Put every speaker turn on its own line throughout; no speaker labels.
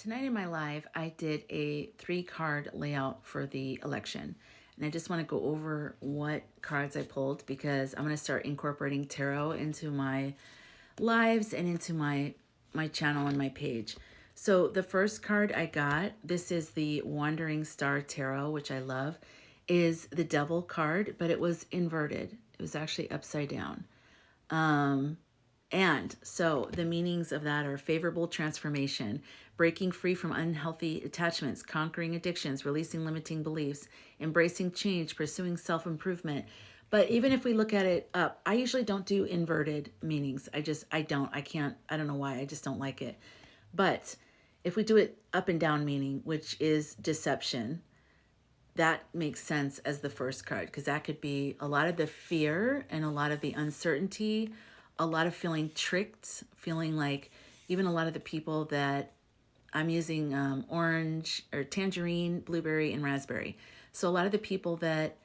Tonight in my live, I did a 3-card layout for the election. And I just want to go over what cards I pulled because I'm going to start incorporating tarot into my lives and into my channel and my page. So the first card I got, this is the Wandering Star Tarot, which I love, is the Devil card, but it was inverted. It was actually upside down. And so the meanings of that are favorable transformation, breaking free from unhealthy attachments, conquering addictions, releasing limiting beliefs, embracing change, pursuing self-improvement. But even if we look at it up, I usually don't do inverted meanings. I don't know why, I just don't like it. But if we do it up and down meaning, which is deception, that makes sense as the first card because that could be a lot of the fear and a lot of the uncertainty, a lot of feeling tricked, feeling like even a lot of the people that I'm using orange or tangerine, blueberry, and raspberry. So a lot of the people that,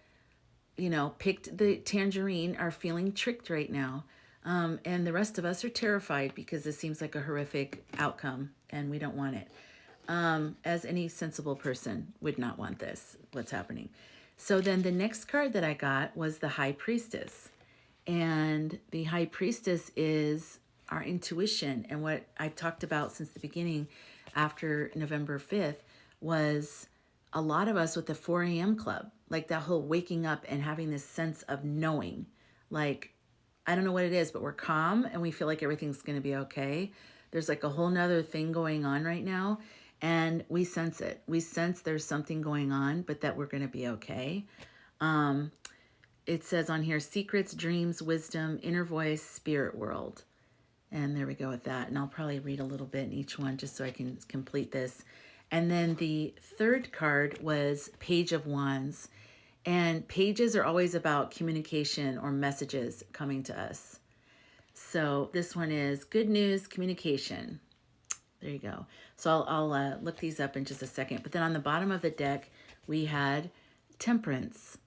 picked the tangerine are feeling tricked right now. And the rest of us are terrified because this seems like a horrific outcome and we don't want it. As any sensible person would not want this, what's happening. So then the next card that I got was the High Priestess. And the High Priestess is our intuition. And what I've talked about since the beginning after November 5th was a lot of us with the 4 a.m. club, like that whole waking up and having this sense of knowing, like, I don't know what it is, but we're calm and we feel like everything's going to be okay. There's like a whole nother thing going on right now. And we sense it. We sense there's something going on, but that we're going to be okay. It says on here, secrets, dreams, wisdom, inner voice, spirit world. And there we go with that. And I'll probably read a little bit in each one just so I can complete this. And then the third card was Page of Wands. And pages are always about communication or messages coming to us. So this one is good news, communication. There you go. So I'll look these up in just a second. But then on the bottom of the deck, we had Temperance.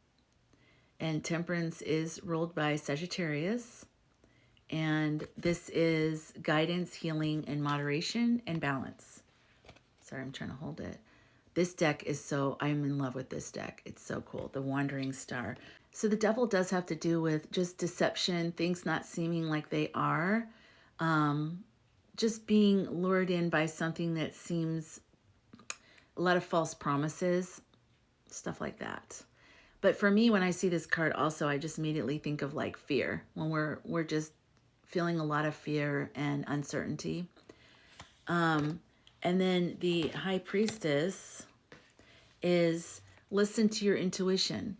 And Temperance is ruled by Sagittarius. And this is guidance, healing, and moderation and balance. Sorry, I'm trying to hold it. This deck is I'm in love with this deck. It's so cool. The Wandering Star. So the Devil does have to do with just deception, things not seeming like they are. Just being lured in by something that seems a lot of false promises, stuff like that. But for me, when I see this card also, I just immediately think of like fear, when we're just feeling a lot of fear and uncertainty. And then the High Priestess is listen to your intuition.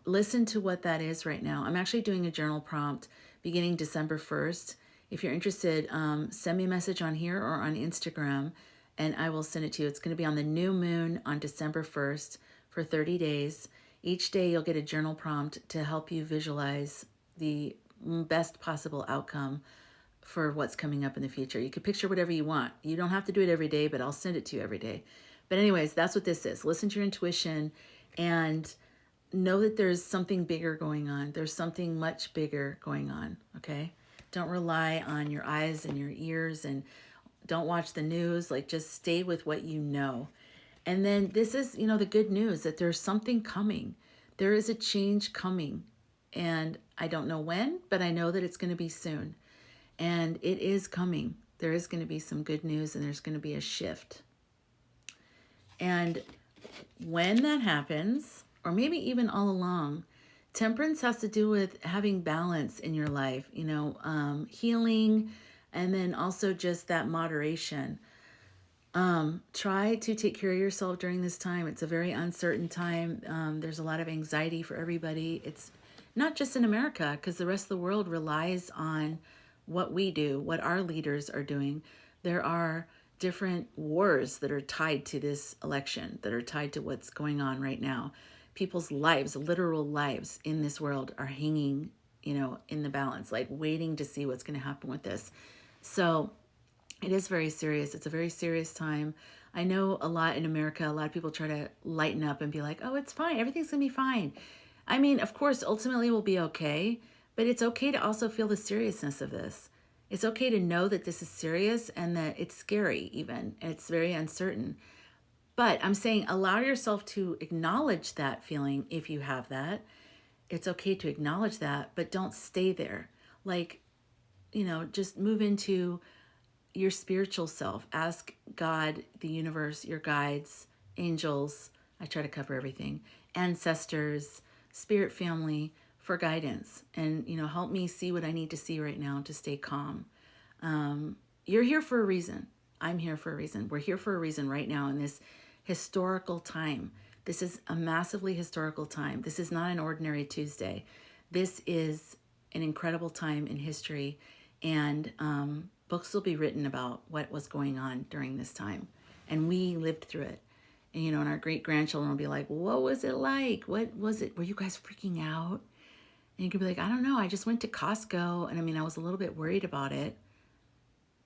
Listen to what that is right now. I'm actually doing a journal prompt beginning December 1st. If you're interested, send me a message on here or on Instagram, and I will send it to you. It's going to be on the new moon on December 1st for 30 days. Each day you'll get a journal prompt to help you visualize the best possible outcome for what's coming up in the future. You can picture whatever you want. You don't have to do it every day, but I'll send it to you every day. But anyways, that's what this is. Listen to your intuition and know that there's something bigger going on. There's something much bigger going on, okay? Don't rely on your eyes and your ears and don't watch the news. Like, just stay with what you know. And then this is, the good news that there's something coming. There is a change coming. And I don't know when, but I know that it's going to be soon. And it is coming. There is going to be some good news and there's going to be a shift. And when that happens, or maybe even all along, Temperance has to do with having balance in your life, healing, and then also just that moderation. Try to take care of yourself during this time. It's a very uncertain time. There's a lot of anxiety for everybody. It's not just in America, because the rest of the world relies on what we do, what our leaders are doing. There are different wars that are tied to this election, that are tied to what's going on right now. People's lives, literal lives in this world are hanging, in the balance, like waiting to see what's going to happen with this. So it is very serious. It's a very serious time. I know a lot in America, a lot of people try to lighten up and be like, oh, it's fine. Everything's going to be fine. I mean, of course, ultimately we'll be okay, but it's okay to also feel the seriousness of this. It's okay to know that this is serious and that it's scary even. And it's very uncertain. But I'm saying allow yourself to acknowledge that feeling if you have that. It's okay to acknowledge that, but don't stay there. Like, just move into your spiritual self. Ask God, the universe, your guides, angels. I try to cover everything. Ancestors, spirit family for guidance. And, help me see what I need to see right now to stay calm. You're here for a reason. I'm here for a reason. We're here for a reason right now in this historical time. This is a massively historical time. This is not an ordinary Tuesday. This is an incredible time in history, and books will be written about what was going on during this time. And we lived through it. And, and our great-grandchildren will be like, what was it like? What was it? Were you guys freaking out? And you could be like, I don't know. I just went to Costco. And I was a little bit worried about it,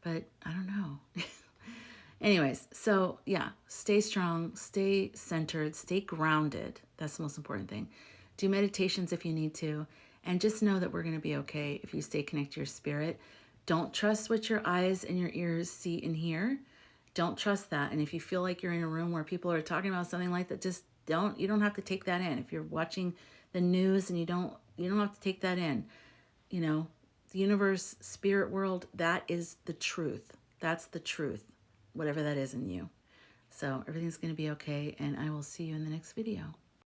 but I don't know. Anyways, so yeah, stay strong, stay centered, stay grounded. That's the most important thing. Do meditations if you need to. And just know that we're going to be okay if you stay connected to your spirit. Don't trust what your eyes and your ears see and hear. Don't trust that. And if you feel like you're in a room where people are talking about something like that, just you don't have to take that in. If you're watching the news and you don't have to take that in. The universe, spirit world, that is the truth. That's the truth, whatever that is in you. So everything's going to be okay, and I will see you in the next video.